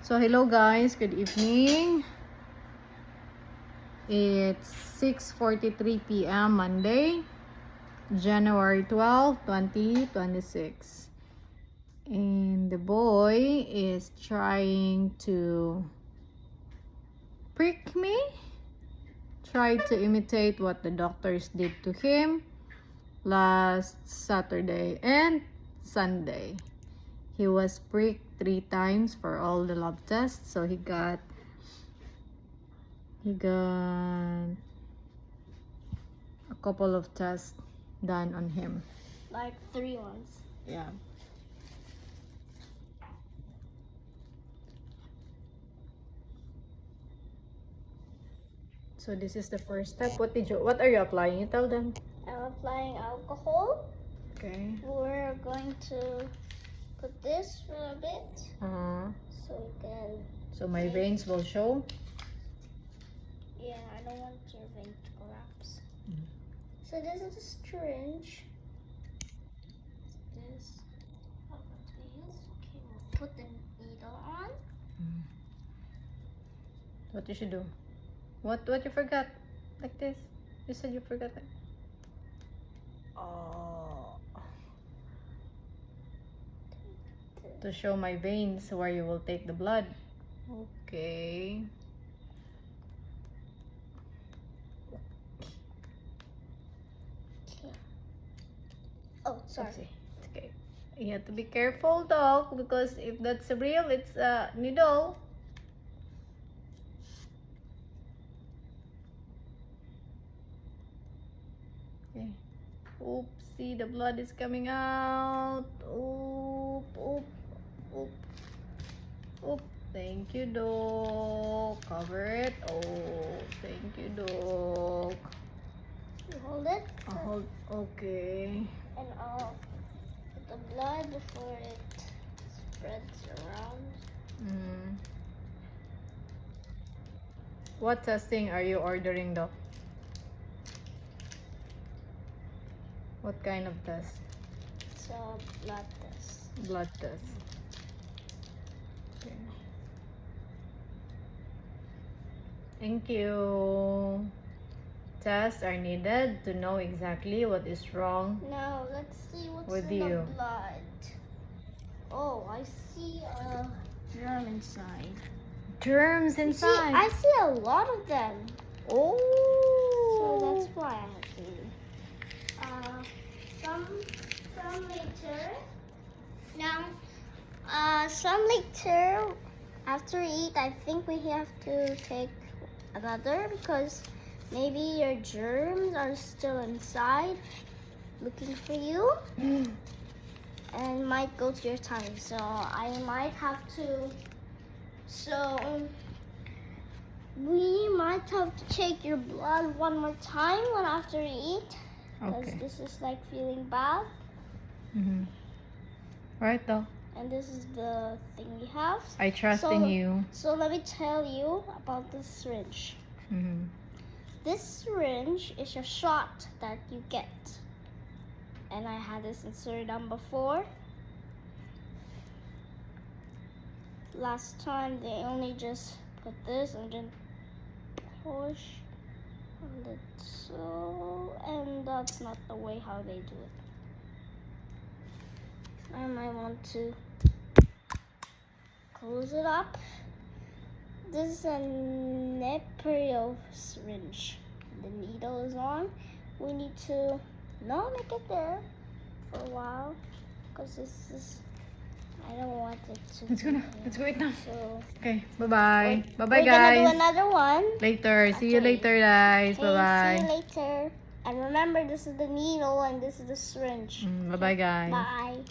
So hello guys, good evening. It's 6:43 p.m. Monday, January 12, 2026. And the boy is trying to prick me, try to imitate what the doctors did to him last Saturday and Sunday. He was pricked 3 times for all the lab tests, so he got a couple of tests done on him. Like 3 ones. Yeah. So this is the first step. What are you applying? You tell them. I'm applying alcohol. Okay. We're going to put this for a bit so we can. So my veins will show. Yeah, I don't want your vein to collapse. Mm. So this is the syringe. This. Okay, we'll put the needle on. What you should do? What you forgot? Like this. You said you forgot it. Oh. To show my veins where you will take the blood. Okay. Oh, sorry. It's okay. You have to be careful, dog, because if that's real, it's a needle. Okay. Oopsie, the blood is coming out. Oop, oop, oop, oop. Thank you, dog. Cover it. Oh, thank you, dog. You hold it. I'll hold. Okay. And I'll put the blood before it spreads around. What testing are you ordering, doc? What kind of test? So blood test. Blood test. Okay. Thank you. Tests are needed to know exactly what is wrong. Now let's see what's With in you. the blood. Oh, I see a germ inside. Germs See, inside. I see a lot of them. Oh. So that's why I have to. Some later. Now, some later after we eat, I think we have to take another because maybe your germs are still inside, looking for you, and might go to your tummy. So I might have to. So we might have to take your blood one more time when after we eat. Because Okay. this is like feeling bad. Right, doc. And this is the thing we have. I trust in you. So let me tell you about this syringe. This syringe is a shot that you get. And I had this inserted on before. Last time they only just put this and then push a little, and that's not the way how they do it. I might want to close it up. This is a Neperio syringe. The needle is on. We need to not make it there for a while because this is. I don't want it to. Let's go eat now. So Okay. Bye-bye. Bye-bye, we're gonna do guys. another one. Later. See you After we- later, guys. Okay, Bye-bye. see you later. And remember, this is the needle and this is the syringe. Bye-bye, guys. Bye.